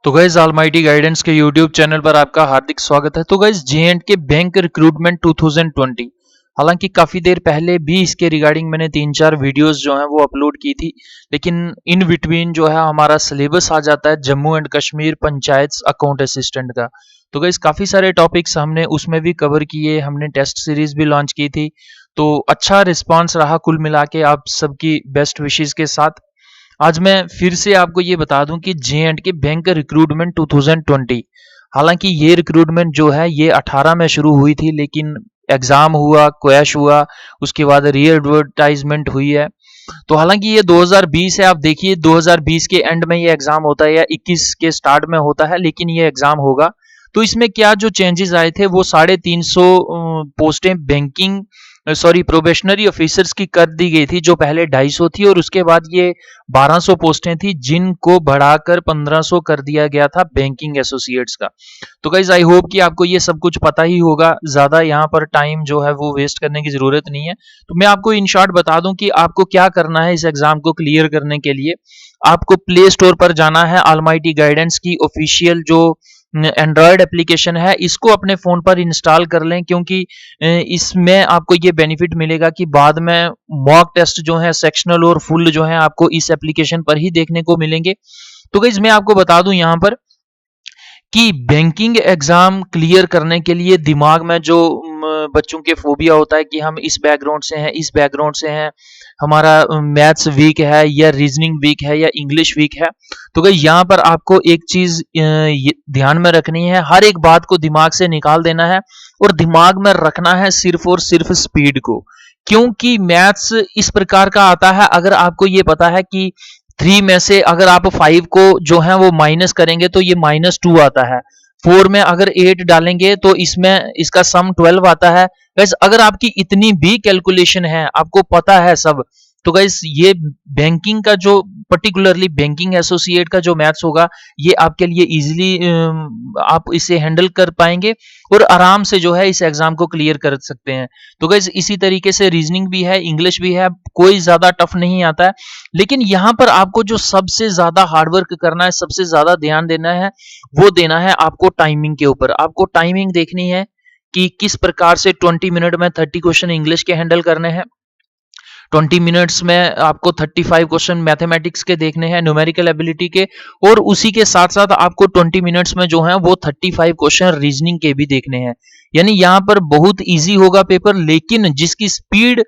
तो guys almighty guidance के YouTube channel पर आपका हार्दिक स्वागत है। तो गाइज J&K बैंक रिक्रूटमेंट 2020, हालांकि काफ़ी देर पहले भी इसके रिगार्डिंग मैंने 3-4 वीडियोस जो हैं वो अपलोड की थी, लेकिन इन बिटवीन जो है हमारा सिलेबस आ जाता है Jammu and Kashmir panchayat account assistant का। तो गाइज काफ़ी सारे टॉपिक्स हमने उसमें भी कवर किए, हमने टेस्ट सीरीज भी लॉन्च की थी, तो अच्छा रिस्पॉन्स रहा कुल मिला के आप सबकी बेस्ट विशेज़ के साथ। आज मैं फिर से आपको ये बता दूं कि J&K बैंक रिक्रूटमेंट 2020, हालांकि ये रिक्रूटमेंट जो है ये 18 में शुरू हुई थी, लेकिन एग्जाम हुआ, क्वैश हुआ, उसके बाद री एडवर्टाइजमेंट हुई है। तो हालांकि ये 2020 है, आप देखिए 2020 के एंड में ये एग्जाम होता है या 21 के स्टार्ट में होता है, लेकिन ये एग्जाम होगा। तो इसमें क्या जो चेंजेस आए थे वो 350 पोस्टें बैंकिंग प्रोबेशनरी ऑफिसर्स की कर दी गई थी, जो पहले 250 थी, और उसके बाद ये 1200 पोस्टें थी जिनको बढ़ाकर 1500 कर दिया गया था बैंकिंग एसोसिएट्स का। तो गाइज आई होप कि आपको ये सब कुछ पता ही होगा, ज़्यादा यहाँ पर टाइम जो है वो वेस्ट करने की ज़रूरत नहीं है। तो मैं आपको इन शॉर्ट बता दूं कि आपको क्या करना है इस एग्ज़ाम को क्लियर करने के लिए। आपको प्ले स्टोर पर जाना है, ऑलमाइटी गाइडेंस की ऑफिशियल जो एंड्रॉयड एप्लीकेशन है इसको अपने फ़ोन पर इंस्टॉल कर लें, क्योंकि इसमें आपको ये बेनिफिट मिलेगा कि बाद में मॉक टेस्ट जो है सेक्शनल और फुल जो है आपको इस एप्लीकेशन पर ही देखने को मिलेंगे। तो गाइस मैं आपको बता दूं यहाँ पर कि बैंकिंग एग्जाम क्लियर करने के लिए दिमाग में जो बच्चों के फोबिया होता है कि हम इस बैकग्राउंड से हैं, इस बैकग्राउंड से हैं, हमारा मैथ्स वीक है या रीजनिंग वीक है या इंग्लिश वीक है। तो भाई यहाँ पर आपको एक चीज ध्यान में रखनी है, हर एक बात को दिमाग से निकाल देना है और दिमाग में रखना है सिर्फ और सिर्फ स्पीड को, क्योंकि मैथ्स इस प्रकार का आता है। अगर आपको ये पता है कि 3 में से अगर आप 5 को जो है वो माइनस करेंगे तो ये -2 आता है, 4 में अगर 8 डालेंगे तो इसमें इसका सम 12 आता है। गाइस अगर आपकी इतनी भी कैलकुलेशन है, आपको पता है सब, तो गाइस ये बैंकिंग का जो पर्टिकुलरली बैंकिंग एसोसिएट का जो मैथ्स होगा ये आपके लिए इजीली आप इसे हैंडल कर पाएंगे और आराम से जो है इस एग्जाम को क्लियर कर सकते हैं। तो गाइस इसी तरीके से रीजनिंग भी है, इंग्लिश भी है, कोई ज्यादा टफ नहीं आता है। लेकिन यहाँ पर आपको जो सबसे ज्यादा हार्डवर्क करना है, सबसे ज्यादा ध्यान देना है, वो देना है आपको टाइमिंग के ऊपर। आपको टाइमिंग देखनी है कि किस प्रकार से 20 मिनट में 30 क्वेश्चन इंग्लिश के हैंडल करने हैं, 20 मिनट्स में आपको 35 क्वेश्चन मैथमेटिक्स के देखने हैं, न्यूमेरिकल एबिलिटी के, और उसी के साथ साथ आपको 20 मिनट्स में जो है वो 35 क्वेश्चन रीजनिंग के भी देखने हैं। यानी यहाँ पर बहुत इजी होगा पेपर, लेकिन जिसकी स्पीड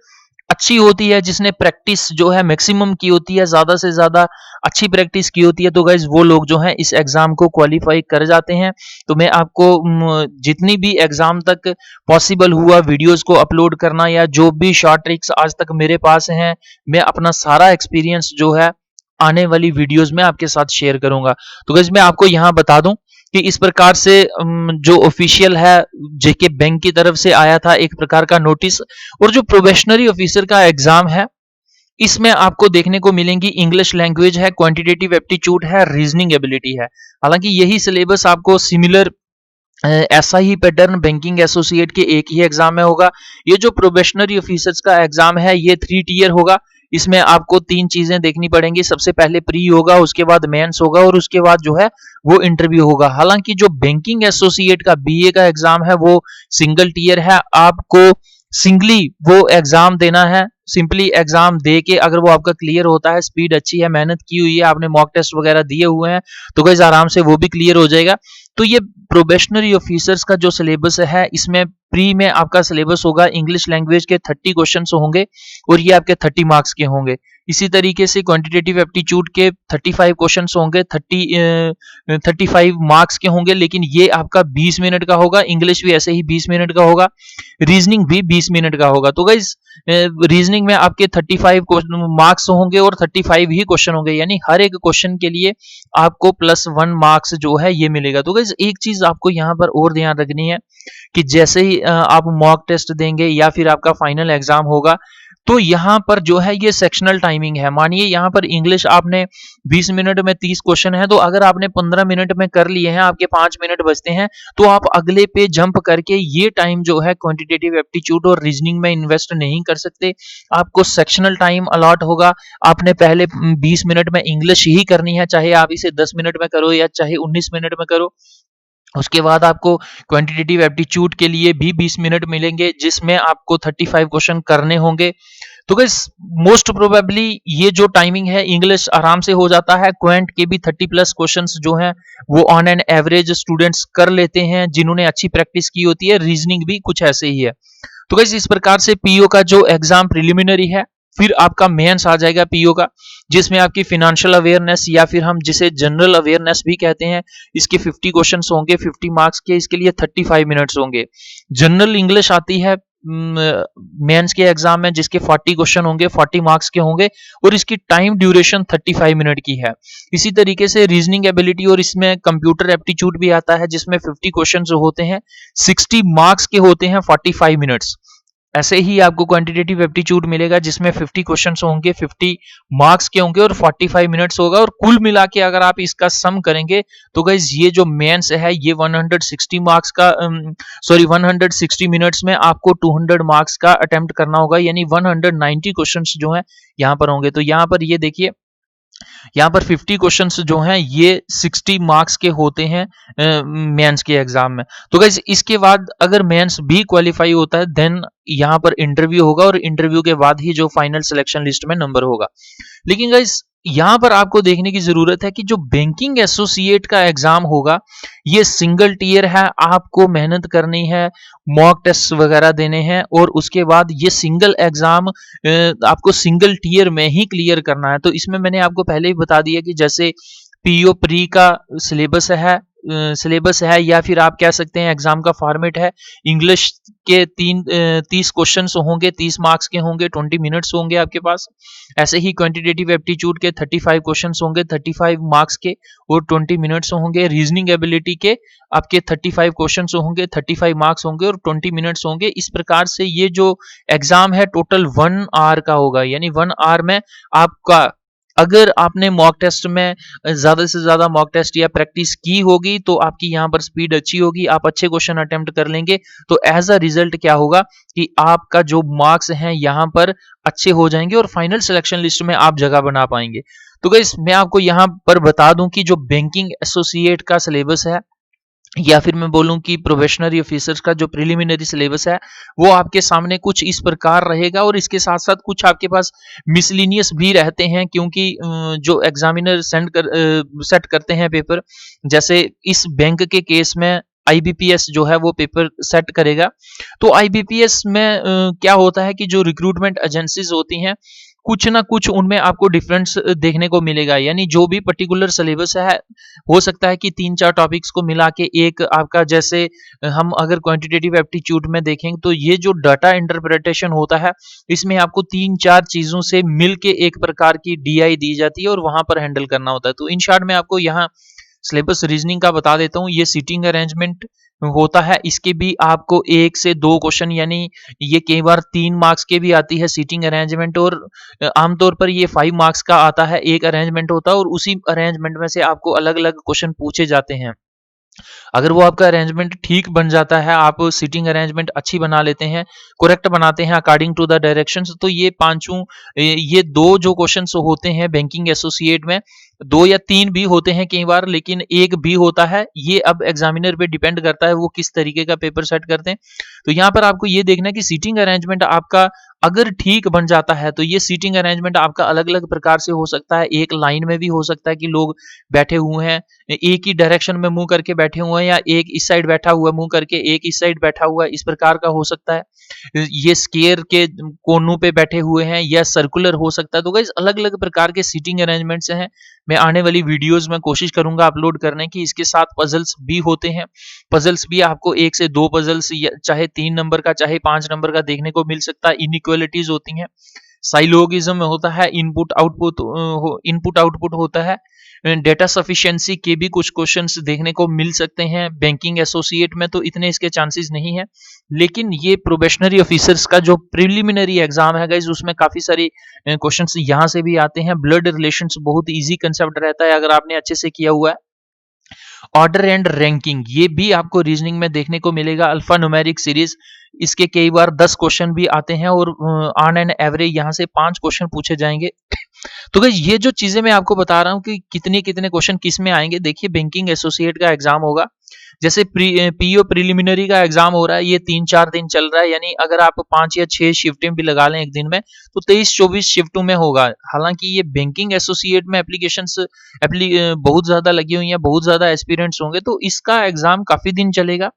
अच्छी होती है, जिसने प्रैक्टिस जो है मैक्सिमम की होती है, ज्यादा से ज्यादा अच्छी प्रैक्टिस की होती है, तो गाइज वो लोग जो है इस एग्जाम को क्वालिफाई कर जाते हैं। तो मैं आपको जितनी भी एग्जाम तक पॉसिबल हुआ वीडियोस को अपलोड करना या जो भी शॉर्ट ट्रिक्स आज तक मेरे पास हैं, मैं अपना सारा एक्सपीरियंस जो है आने वाली वीडियोस में आपके साथ शेयर करूंगा। तो गाइज मैं आपको यहाँ बता दूं कि इस प्रकार से जो ऑफिशियल है जेके बैंक की तरफ से आया था एक प्रकार का नोटिस, और जो प्रोबेशनरी ऑफिसर का एग्जाम है इसमें आपको देखने को मिलेंगी इंग्लिश लैंग्वेज है, क्वांटिटेटिव एप्टीट्यूड है, रीजनिंग एबिलिटी है। हालांकि यही सिलेबस आपको सिमिलर ऐसा ही पैटर्न बैंकिंग एसोसिएट के एक ही एग्जाम में होगा। ये जो प्रोबेशनरी ऑफिसर्स का एग्जाम है ये 3 टियर होगा। इसमें आपको 3 चीजें देखनी पड़ेंगी, सबसे पहले प्री होगा, उसके बाद मेंस होगा और उसके बाद जो है वो इंटरव्यू होगा। हालांकि जो बैंकिंग एसोसिएट का बीए का एग्जाम है वो सिंगल टियर है, आपको सिंगली वो एग्जाम देना है। सिंपली एग्जाम दे के अगर वो आपका क्लियर होता है, स्पीड अच्छी है, मेहनत की हुई है, आपने मॉक टेस्ट वगैरह दिए हुए हैं, तो गाइस आराम से वो भी क्लियर हो जाएगा। तो ये प्रोबेशनरी ऑफिसर्स का जो सिलेबस है इसमें प्री में आपका सिलेबस होगा, इंग्लिश लैंग्वेज के 30 क्वेश्चंस होंगे और ये आपके 30 मार्क्स के होंगे। इसी तरीके से क्वांटिटेटिव एप्टीट्यूड के 35 क्वेश्चंस होंगे, 35 मार्क्स के होंगे, लेकिन ये आपका 20 मिनट का होगा। इंग्लिश भी ऐसे ही 20 मिनट का होगा, रीजनिंग भी 20 मिनट का होगा। तो गाइस रीजनिंग में आपके 35 मार्क्स होंगे और 35 ही क्वेश्चन होंगे, यानी हर एक क्वेश्चन के लिए आपको +1 मार्क्स जो है ये मिलेगा। तो गाइस एक चीज आपको यहाँ पर और ध्यान रखनी है कि जैसे ही आप मॉक टेस्ट देंगे या फिर आपका फाइनल एग्जाम होगा, तो यहाँ पर जो है ये सेक्शनल टाइमिंग है। मानिए यहाँ पर इंग्लिश आपने 20 मिनट में 30 क्वेश्चन है, तो अगर आपने 15 मिनट में कर लिए हैं, आपके 5 मिनट बचते हैं, तो आप अगले पे जंप करके ये टाइम जो है क्वांटिटेटिव एप्टीट्यूड और रीजनिंग में इन्वेस्ट नहीं कर सकते। आपको सेक्शनल टाइम अलॉट होगा। आपने पहले 20 मिनट में इंग्लिश ही करनी है, चाहे आप इसे 10 मिनट में करो या चाहे 19 मिनट में करो। उसके बाद आपको क्वांटिटेटिव एप्टीट्यूड के लिए भी 20 मिनट मिलेंगे, जिसमें आपको 35 क्वेश्चन करने होंगे। तो गाइस मोस्ट प्रोबेबली ये जो टाइमिंग है इंग्लिश आराम से हो जाता है। क्वांट के भी 30 प्लस क्वेश्चंस जो हैं वो ऑन एन एवरेज स्टूडेंट्स कर लेते हैं, जिन्होंने अच्छी प्रैक्टिस की होती है। रीजनिंग भी कुछ ऐसे ही है। तो गाइस इस प्रकार से पीओ का जो एग्जाम प्रिलिमिनरी है, फिर आपका मेंस आ जाएगा पीओ का, जिसमें आपकी फिनेंशियल अवेयरनेस या फिर हम जिसे जनरल अवेयरनेस भी कहते हैं, इसके 50 क्वेश्चंस होंगे 50 मार्क्स के। इसके लिए 35 मिनट्स होंगे। जनरल इंग्लिश आती है मेंस के एग्जाम में, जिसके 40 क्वेश्चन होंगे 40 मार्क्स के होंगे, और इसकी टाइम ड्यूरेशन 35 मिनट की है। इसी तरीके से रीजनिंग एबिलिटी और इसमें कंप्यूटर एप्टीट्यूड भी आता है, जिसमें 50 क्वेश्चन होते हैं 60 मार्क्स के होते हैं 45 मिनट्स। ऐसे ही आपको क्वांटिटेटिव एप्टीट्यूड मिलेगा, जिसमें 50 क्वेश्चंस होंगे 50 मार्क्स के होंगे और 45 मिनट्स होगा। और कुल मिला के अगर आप इसका सम करेंगे तो गाइस ये जो मेंस है ये 160 मार्क्स का 160 मिनट्स में आपको 200 मार्क्स का अटेम्प्ट करना होगा, यानी 190 क्वेश्चंस जो हैं यहाँ पर होंगे। तो यहाँ पर ये देखिए, यहाँ पर 50 क्वेश्चंस जो हैं ये 60 मार्क्स के होते हैं मेंस के एग्जाम में। तो गाइस इसके बाद अगर मेंस भी क्वालिफाई होता है, देन यहाँ पर इंटरव्यू होगा, और इंटरव्यू के बाद ही जो फाइनल सिलेक्शन लिस्ट में नंबर होगा। लेकिन गाइस यहाँ पर आपको देखने की जरूरत है कि जो बैंकिंग एसोसिएट का एग्जाम होगा ये सिंगल टीयर है। आपको मेहनत करनी है, मॉक टेस्ट वगैरह देने हैं, और उसके बाद ये सिंगल एग्जाम आपको सिंगल टीयर में ही क्लियर करना है। तो इसमें मैंने आपको पहले ही बता दिया कि जैसे पीओ प्री का सिलेबस है या फिर आप कह सकते हैं एग्जाम का फॉर्मेट है। इंग्लिश के 30 क्वेश्चन होंगे, 30 मार्क्स के होंगे, 20 मिनट्स होंगे आपके पास। ऐसे ही क्वांटिटेटिव एप्टीट्यूड के 35 क्वेश्चन होंगे 35 मार्क्स के और 20 मिनट्स होंगे। रीजनिंग एबिलिटी के आपके 35 क्वेश्चन होंगे 35 मार्क्स होंगे और 20 मिनट्स होंगे। इस प्रकार से ये जो एग्जाम है टोटल 1 आवर का होगा, यानी 1 आवर में आपका, अगर आपने मॉक टेस्ट में ज्यादा से ज्यादा मॉक टेस्ट या प्रैक्टिस की होगी तो आपकी यहाँ पर स्पीड अच्छी होगी, आप अच्छे क्वेश्चन अटेम्प्ट कर लेंगे। तो एज अ रिजल्ट क्या होगा कि आपका जो मार्क्स हैं यहाँ पर अच्छे हो जाएंगे और फाइनल सिलेक्शन लिस्ट में आप जगह बना पाएंगे। तो गाइस मैं आपको यहाँ पर बता दूं कि जो बैंकिंग एसोसिएट का सिलेबस है, या फिर मैं बोलूं कि प्रोबेशनरी ऑफिसर्स का जो प्रिलिमिनरी सिलेबस है, वो आपके सामने कुछ इस प्रकार रहेगा। और इसके साथ साथ कुछ आपके पास मिसलिनियस भी रहते हैं, क्योंकि जो एग्जामिनर सेट करते हैं पेपर, जैसे इस बैंक के केस में आईबीपीएस जो है वो पेपर सेट करेगा। तो आईबीपीएस में क्या होता है कि जो रिक्रूटमेंट एजेंसीज होती हैं, कुछ ना कुछ उनमें आपको डिफरेंस देखने को मिलेगा। यानी जो भी पर्टिकुलर सिलेबस है, हो सकता है कि 3-4 टॉपिक्स को मिला के एक आपका, जैसे हम अगर क्वांटिटेटिव एप्टीट्यूड में देखें तो ये जो डाटा इंटरप्रिटेशन होता है, इसमें आपको 3-4 चीजों से मिलके एक प्रकार की डीआई दी जाती है और वहां पर हैंडल करना होता है। तो इन शॉर्ट में आपको यहाँ सिलेबस रीजनिंग का बता देता हूँ। ये सीटिंग अरेंजमेंट होता है, इसके भी आपको 1 से 2 क्वेश्चन, यानी ये कई बार 3 मार्क्स के भी आती है सीटिंग अरेंजमेंट, और आमतौर पर ये 5 मार्क्स का आता है, एक अरेंजमेंट होता है और उसी अरेंजमेंट में से आपको अलग अलग क्वेश्चन पूछे जाते हैं। अगर वो आपका अरेंजमेंट ठीक बन जाता है, आप सीटिंग अरेंजमेंट अच्छी बना लेते हैं, करेक्ट बनाते हैं अकॉर्डिंग टू द डायरेक्शंस, तो ये 2 जो क्वेश्चंस होते हैं बैंकिंग एसोसिएट में, 2 या 3 भी होते हैं कई बार, लेकिन एक भी होता है। ये अब एग्जामिनर पे डिपेंड करता है वो किस तरीके का पेपर सेट करते हैं। तो यहाँ पर आपको ये देखना है कि सीटिंग अरेंजमेंट आपका अगर ठीक बन जाता है, तो ये सीटिंग अरेंजमेंट आपका अलग अलग प्रकार से हो सकता है। एक लाइन में भी हो सकता है कि लोग बैठे हुए हैं, एक ही डायरेक्शन में मुंह करके बैठे हुए हैं, या एक इस साइड बैठा हुआ मुंह करके, एक इस साइड बैठा हुआ, इस प्रकार का हो सकता है। ये स्क्वायर के कोनों पे बैठे हुए हैं, या सर्कुलर हो सकता है। तो गाइस अलग अलग प्रकार के सीटिंग अरेंजमेंट्स हैं। मैं आने वाली वीडियोस में कोशिश करूंगा अपलोड करने की। इसके साथ पजल्स भी होते हैं। पजल्स भी आपको 1 से 2 पजल्स, चाहे 3 नंबर का चाहे 5 नंबर का देखने को मिल सकता है। इनइक्वालिटीज होती हैं। साइलोगिज्म होता है, इनपुट आउटपुट होता है, डेटा सफिशिएंसी के भी कुछ क्वेश्चंस देखने को मिल सकते हैं। बैंकिंग एसोसिएट में तो इतने इसके चांसेस नहीं है, लेकिन ये प्रोबेशनरी ऑफिसर्स का जो प्रिलिमिनरी एग्जाम है गाइस, उसमें काफी सारी क्वेश्चंस यहाँ से भी आते हैं। ब्लड रिलेशंस बहुत इजी कंसेप्ट रहता है अगर आपने अच्छे से किया हुआ है। ऑर्डर एंड रैंकिंग, ये भी आपको रीजनिंग में देखने को मिलेगा। अल्फा न्यूमेरिक सीरीज, इसके कई बार 10 क्वेश्चन भी आते हैं और ऑन एन एवरेज यहाँ से 5 क्वेश्चन पूछे जाएंगे। तो गाइस ये जो चीजें मैं आपको बता रहा हूँ कि कितने कितने क्वेश्चन किस में आएंगे, देखिए बैंकिंग एसोसिएट का एग्जाम होगा, जैसे पीओ प्रिलिमिनरी का एग्जाम हो रहा है, ये 3-4 दिन चल रहा है, यानी अगर आप 5 या 6 शिफ्टें भी लगा लें एक दिन में तो 23-24 शिफ्टों में होगा। हालांकि ये बैंकिंग एसोसिएट में एप्लीकेशंस बहुत ज्यादा लगी हुई हैं, बहुत ज्यादा एस्पिरेंट्स होंगे, तो इसका एग्जाम काफी दिन चलेगा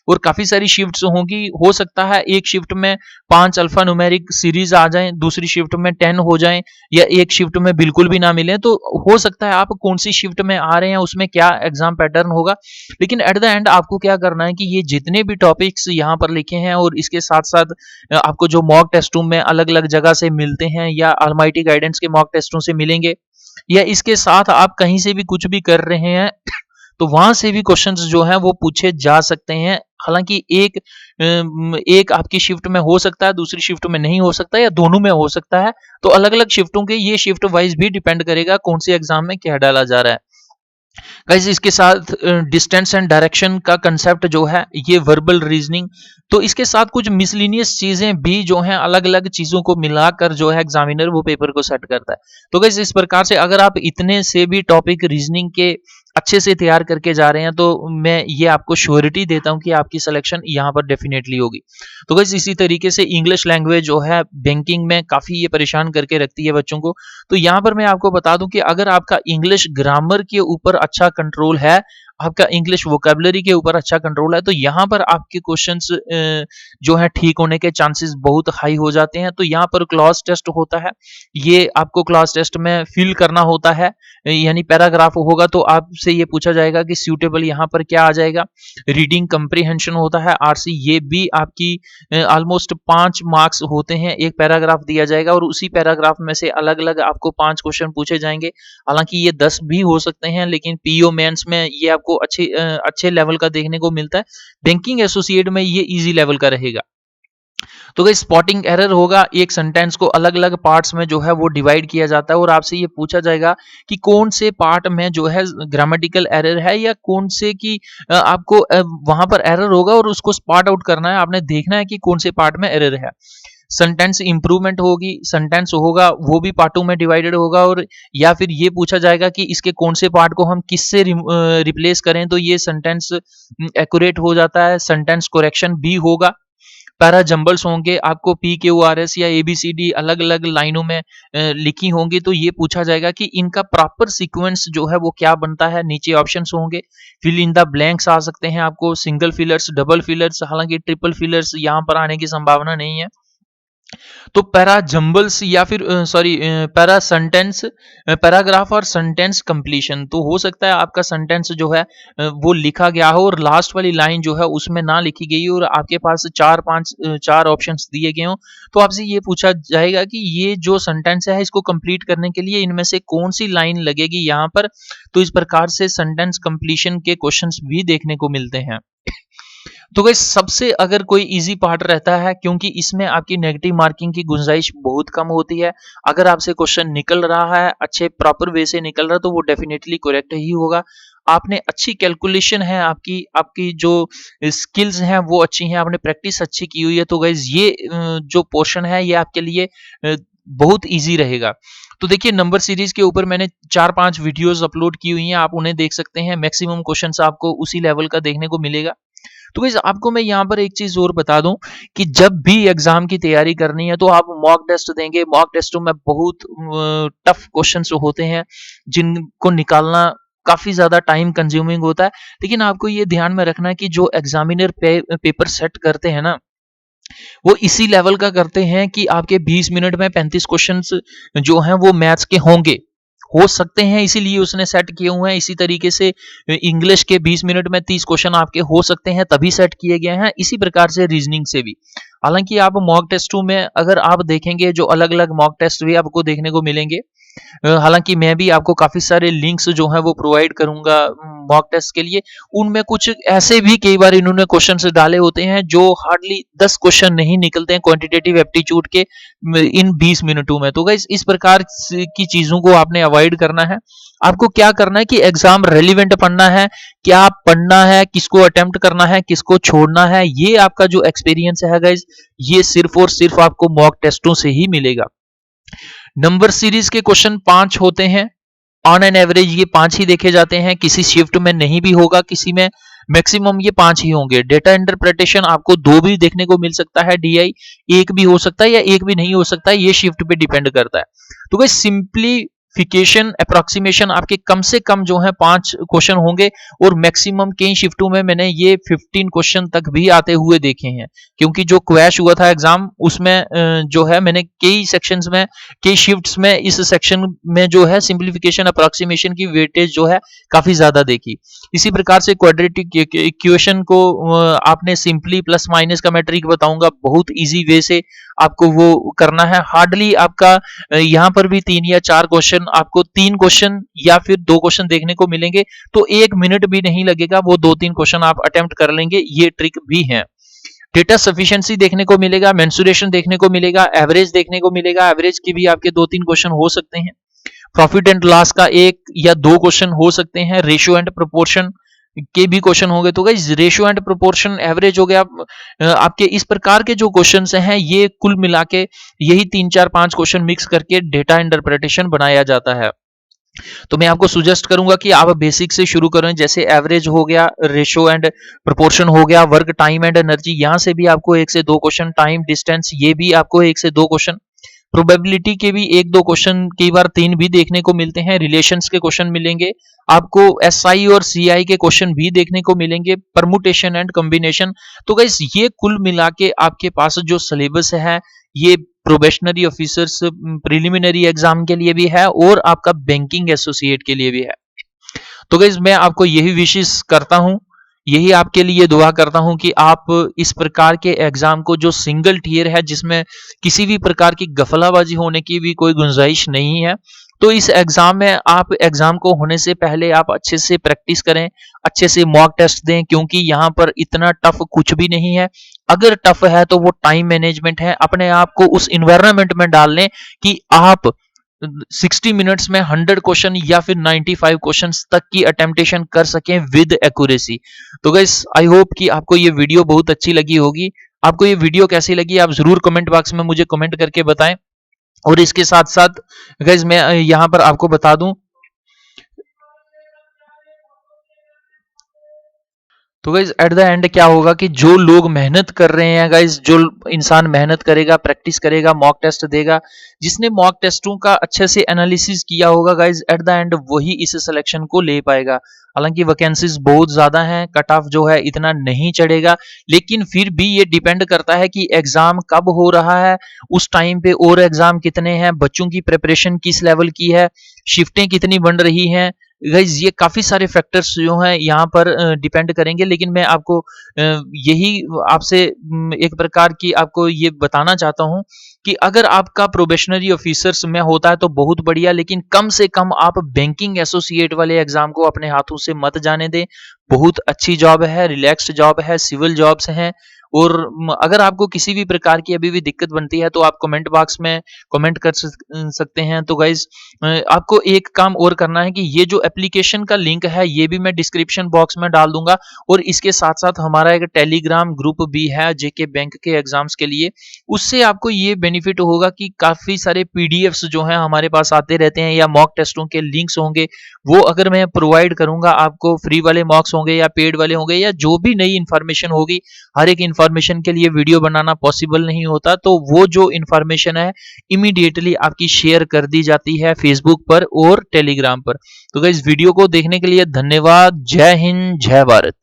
और काफी सारी शिफ्ट्स होंगी। हो सकता है एक शिफ्ट में 5 अल्फा न्यूमेरिक सीरीज आ जाएं, दूसरी शिफ्ट में 10 हो जाएं, या एक शिफ्ट में बिल्कुल भी ना मिले। तो हो सकता है आप कौन सी शिफ्ट में आ रहे हैं उसमें क्या एग्जाम पैटर्न होगा, लेकिन एट द एंड आपको क्या करना है कि ये जितने भी टॉपिक्स यहाँ पर लिखे हैं और इसके साथ साथ आपको जो मॉक टेस्ट रूम में अलग अलग जगह से मिलते हैं या ऑलमाइटी गाइडेंस के मॉक टेस्टों से मिलेंगे, या इसके साथ आप कहीं से भी कुछ भी कर रहे हैं तो वहां से भी क्वेश्चंस जो हैं वो पूछे जा सकते हैं। हालांकि एक आपकी शिफ्ट में हो सकता है, दूसरी शिफ्ट में नहीं हो सकता, या दोनों में हो सकता है। तो अलग अलग शिफ्टों के ये शिफ्ट वाइज भी डिपेंड करेगा कौन से एग्जाम में क्या डाला जा रहा है। गाइस इसके साथ डिस्टेंस एंड डायरेक्शन का कंसेप्ट जो है, ये वर्बल रीजनिंग, तो इसके साथ कुछ मिसलिनियस चीजें भी जो हैं, अलग अलग चीजों को मिलाकर जो है एग्जामिनर वो पेपर को सेट करता है। तो गाइस इस प्रकार से अगर आप इतने से भी टॉपिक रीजनिंग के अच्छे से तैयार करके जा रहे हैं तो मैं ये आपको श्योरिटी देता हूं कि आपकी सिलेक्शन यहाँ पर डेफिनेटली होगी। तो गाइस इसी तरीके से इंग्लिश लैंग्वेज जो है बैंकिंग में काफी ये परेशान करके रखती है बच्चों को। तो यहाँ पर मैं आपको बता दूं कि अगर आपका इंग्लिश ग्रामर के ऊपर अच्छा कंट्रोल है, आपका इंग्लिश वोकेबलरी के ऊपर अच्छा कंट्रोल है, तो यहाँ पर आपके क्वेश्चंस जो है ठीक होने के चांसेस बहुत हाई हो जाते हैं। तो यहाँ पर क्लॉज टेस्ट होता है, ये आपको क्लॉज टेस्ट में फिल करना होता है, यानी पैराग्राफ होगा तो आपसे ये पूछा जाएगा कि सूटेबल यहाँ पर क्या आ जाएगा। रीडिंग कंप्रीहेंशन होता है आरसी, ये भी आपकी ऑलमोस्ट 5 मार्क्स होते हैं, एक पैराग्राफ दिया जाएगा और उसी पैराग्राफ में से अलग अलग आपको 5 क्वेश्चन पूछे जाएंगे। हालांकि ये 10 भी हो सकते हैं, लेकिन पीओ मेंस में ये आपको अच्छे लेवल का देखने को मिलता है। बैंकिंग एसोसिएट में ये इजी लेवल का रहेगा। तो गाइस स्पॉटिंग एरर होगा, एक सेंटेंस को अलग अलग पार्ट्स में जो है वो डिवाइड किया जाता है और आपसे ये पूछा जाएगा कि कौन से पार्ट में जो है ग्रामेटिकल एरर है, या कौन से की आपको वहां पर एरर होगा और उसको स्पॉट आउट करना है, आपने देखना है कि कौन से पार्ट में एरर है। सेंटेंस इंप्रूवमेंट होगी, सेंटेंस होगा वो भी पार्टों में डिवाइडेड होगा, और या फिर ये पूछा जाएगा कि इसके कौन से पार्ट को हम किससे रिप्लेस करें तो ये सेंटेंस एक्यूरेट हो जाता है। सेंटेंस करेक्शन भी होगा। पैरा जंबल्स होंगे, आपको पी क्यू आर एस या एबीसीडी अलग अलग लाइनों में लिखी होंगी, तो ये पूछा जाएगा कि इनका प्रॉपर सीक्वेंस जो है वो क्या बनता है। नीचे ऑप्शंस होंगे, फिल इन द ब्लैंक्स आ सकते हैं आपको, सिंगल फिलर्स, डबल फिलर्स, हालांकि ट्रिपल फिलर्स यहाँ पर आने की संभावना नहीं है। तो पैरा जंबल्स या फिर पैरा सेंटेंस, पैराग्राफ और सेंटेंस कंप्लीशन, तो हो सकता है आपका सेंटेंस जो है वो लिखा गया हो और लास्ट वाली लाइन जो है उसमें ना लिखी गई हो और आपके पास 4 ऑप्शंस दिए गए हो, तो आपसे ये पूछा जाएगा कि ये जो सेंटेंस है इसको कंप्लीट करने के लिए इनमें से कौन सी लाइन लगेगी यहाँ पर। तो इस प्रकार से सेंटेंस कंप्लीशन के क्वेश्चंस भी देखने को मिलते हैं। तो गाइस सबसे अगर कोई इजी पार्ट रहता है, क्योंकि इसमें आपकी नेगेटिव मार्किंग की गुंजाइश बहुत कम होती है। अगर आपसे क्वेश्चन निकल रहा है, अच्छे प्रॉपर वे से निकल रहा है, तो वो डेफिनेटली करेक्ट ही होगा। आपने अच्छी कैलकुलेशन है, आपकी आपकी जो स्किल्स हैं वो अच्छी हैं, आपने प्रैक्टिस अच्छी की हुई है, तो गाइस ये जो पोर्शन है ये आपके लिए बहुत इजी रहेगा। तो देखिए नंबर सीरीज के ऊपर मैंने 4-5 वीडियोस अपलोड की हुई हैं, आप उन्हें देख सकते हैं। मैक्सिमम क्वेश्चंस आपको उसी लेवल का देखने को मिलेगा। तो गाइस आपको मैं यहाँ पर एक चीज और बता दूं कि जब भी एग्जाम की तैयारी करनी है तो आप मॉक टेस्ट देंगे। मॉक टेस्टों में बहुत टफ क्वेश्चंस होते हैं जिनको निकालना काफी ज्यादा टाइम कंज्यूमिंग होता है, लेकिन आपको ये ध्यान में रखना है कि जो एग्जामिनर पेपर सेट करते हैं ना, वो इसी लेवल का करते हैं कि आपके 20 मिनट में 35 क्वेश्चंस जो हैं वो मैथ्स के होंगे, हो सकते हैं, इसीलिए उसने सेट किए हुए हैं। इसी तरीके से इंग्लिश के 20 मिनट में 30 क्वेश्चन आपके हो सकते हैं, तभी सेट किए गए हैं। इसी प्रकार से रीजनिंग से भी। हालांकि आप मॉक टेस्टों में अगर आप देखेंगे, जो अलग अलग मॉक टेस्ट भी आपको देखने को मिलेंगे। हालांकि मैं भी आपको काफी सारे लिंक्स जो हैं वो प्रोवाइड करूंगा मॉक टेस्ट के लिए। उनमें कुछ ऐसे भी कई बार इन्होंने क्वेश्चन डाले होते हैं जो हार्डली 10 क्वेश्चन नहीं निकलते हैं क्वांटिटेटिव एप्टीट्यूड के इन 20 मिनटों में। तो गाइस इस प्रकार की चीजों को आपने अवॉइड करना है। आपको क्या करना है कि एग्जाम रेलिवेंट पढ़ना है, क्या पढ़ना है, किसको अटेम्प्ट करना है, किसको छोड़ना है, ये आपका जो एक्सपीरियंस है गाइस, ये सिर्फ और सिर्फ आपको मॉक टेस्टों से ही मिलेगा। नंबर सीरीज के क्वेश्चन 5 होते हैं। ऑन एन एवरेज ये 5 ही देखे जाते हैं, किसी शिफ्ट में नहीं भी होगा, किसी में मैक्सिमम ये 5 ही होंगे। डेटा इंटरप्रिटेशन आपको 2 भी देखने को मिल सकता है, डीआई 1 भी हो सकता है या 1 भी नहीं हो सकता है, ये शिफ्ट पे डिपेंड करता है। तो गाइस सिंप्लीफिकेशन अप्रोक्सीमेशन आपके कम से कम जो है 5 क्वेश्चन होंगे, और मैक्सिमम कई शिफ्टों में मैंने ये 15 क्वेश्चन तक भी आते हुए देखे हैं। क्योंकि जो क्रैश हुआ था एग्जाम, उसमें जो है मैंने कई सेक्शंस में, कई शिफ्ट्स में, इस सेक्शन में जो है सिंप्लीफिकेशन अप्रोक्सीमेशन की वेटेज जो है काफी ज्यादा देखी। इसी प्रकार से क्वाड्रेटिक इक्वेशन को आपने सिंपली प्लस माइनस का मैं ट्रिक बताऊंगा, बहुत इजी वे से आपको वो करना है। हार्डली आपका यहाँ पर भी 3 या 4 क्वेश्चन, आपको 3 क्वेश्चन या फिर 2 क्वेश्चन देखने को मिलेंगे, तो 1 मिनट भी नहीं लगेगा, वो 2-3 क्वेश्चन आप अटेम्प्ट कर लेंगे। ये ट्रिक भी है। डेटा सफिशिएंसी देखने को मिलेगा, मेंसुरेशन देखने को मिलेगा, एवरेज देखने को मिलेगा। एवरेज की भी आपके 2-3 क्वेश्चन हो सकते हैं। प्रॉफिट एंड लॉस का 1 या 2 क्वेश्चन हो सकते हैं। रेशियो एंड प्रोपोर्शन के भी क्वेश्चन होंगे। तो guys ratio and proportion, average हो गया, आपके इस प्रकार के जो क्वेश्चंस हैं, ये कुल मिला के यही 3-4-5 क्वेश्चन मिक्स करके डेटा इंटरप्रिटेशन बनाया जाता है। तो मैं आपको सुजेस्ट करूंगा कि आप बेसिक से शुरू करें, जैसे एवरेज हो गया, रेशियो एंड प्रोपोर्शन हो गया, वर्क टाइम एंड एनर्जी, यहां से भी आपको 1 से 2 क्वेश्चन, टाइम डिस्टेंस, ये भी आपको 1 से 2 क्वेश्चन, प्रोबेबिलिटी के भी 1-2 क्वेश्चन, कई बार 3 भी देखने को मिलते हैं। रिलेशंस के क्वेश्चन मिलेंगे आपको, एसआई और सीआई के क्वेश्चन भी देखने को मिलेंगे, परमुटेशन एंड कॉम्बिनेशन। तो गाइस ये कुल मिला के आपके पास जो सिलेबस है, ये प्रोबेशनरी ऑफिसर्स प्रिलिमिनरी एग्जाम के लिए भी है और आपका बैंकिंग एसोसिएट के लिए भी है। तो गाइस मैं आपको यही विशेष करता हूं, यही आपके लिए दुआ करता हूं कि आप इस प्रकार के एग्जाम को, जो सिंगल टियर है, जिसमें किसी भी प्रकार की गफलाबाजी होने की भी कोई गुंजाइश नहीं है, तो इस एग्जाम में आप एग्जाम को होने से पहले आप अच्छे से प्रैक्टिस करें, अच्छे से मॉक टेस्ट दें, क्योंकि यहाँ पर इतना टफ कुछ भी नहीं है। अगर टफ है तो वो टाइम मैनेजमेंट है। अपने आप को उस इन्वायरमेंट में डाल लें कि आप 60 मिनट्स में 100 क्वेश्चन या फिर 95 क्वेश्चंस तक की अटेम्प्टेशन कर सकें विद एक्यूरेसी। तो गाइस आई होप कि आपको ये वीडियो बहुत अच्छी लगी होगी। आपको ये वीडियो कैसी लगी आप जरूर कमेंट बॉक्स में मुझे कमेंट करके बताएं। और इसके साथ साथ गाइस मैं यहाँ पर आपको बता दूं, तो गाइज एट द एंड क्या होगा कि जो लोग मेहनत कर रहे हैं गाइज, जो इंसान मेहनत करेगा, प्रैक्टिस करेगा, मॉक टेस्ट देगा, जिसने मॉक टेस्टों का अच्छे से एनालिसिस किया होगा गाइज, एट द एंड वही इस सिलेक्शन को ले पाएगा। हालांकि वैकेंसीज बहुत ज्यादा हैं, कट ऑफ जो है इतना नहीं चढ़ेगा, लेकिन फिर भी ये डिपेंड करता है कि एग्जाम कब हो रहा है, उस टाइम पे और एग्जाम कितने हैं, बच्चों की प्रिपरेशन किस लेवल की है, शिफ्टें कितनी बन रही हैं। गाइज ये काफी सारे फैक्टर्स जो हैं यहाँ पर डिपेंड करेंगे, लेकिन मैं आपको यही आपसे एक प्रकार की आपको ये बताना चाहता हूँ कि अगर आपका प्रोबेशनरी ऑफिसर्स में होता है तो बहुत बढ़िया, लेकिन कम से कम आप बैंकिंग एसोसिएट वाले एग्जाम को अपने हाथों से मत जाने दें। बहुत अच्छी जॉब है, रिलैक्स्ड जॉब है, सिविल जॉब्स हैं। और अगर आपको किसी भी प्रकार की अभी भी दिक्कत बनती है तो आप कमेंट बॉक्स में कमेंट कर सकते हैं। तो गाइज आपको एक काम और करना है कि ये जो एप्लीकेशन का लिंक है ये भी मैं डिस्क्रिप्शन बॉक्स में डाल दूंगा, और इसके साथ साथ हमारा एक टेलीग्राम ग्रुप भी है जेके बैंक के एग्जाम्स के लिए। उससे आपको ये बेनिफिट होगा कि काफी सारे पीडीएफ्स जो हैं हमारे पास आते रहते हैं, या मॉक टेस्टों के लिंक्स होंगे, वो अगर मैं प्रोवाइड करूंगा आपको, फ्री वाले मॉक्स होंगे या पेड वाले होंगे, या जो भी नई इन्फॉर्मेशन होगी, हर एक इन्फॉर्मेशन के लिए वीडियो बनाना पॉसिबल नहीं होता, तो वो जो इन्फॉर्मेशन है इमीडिएटली आपकी शेयर कर दी जाती है फेसबुक पर और टेलीग्राम पर। तो गाइस वीडियो को देखने के लिए धन्यवाद। जय हिंद, जय भारत।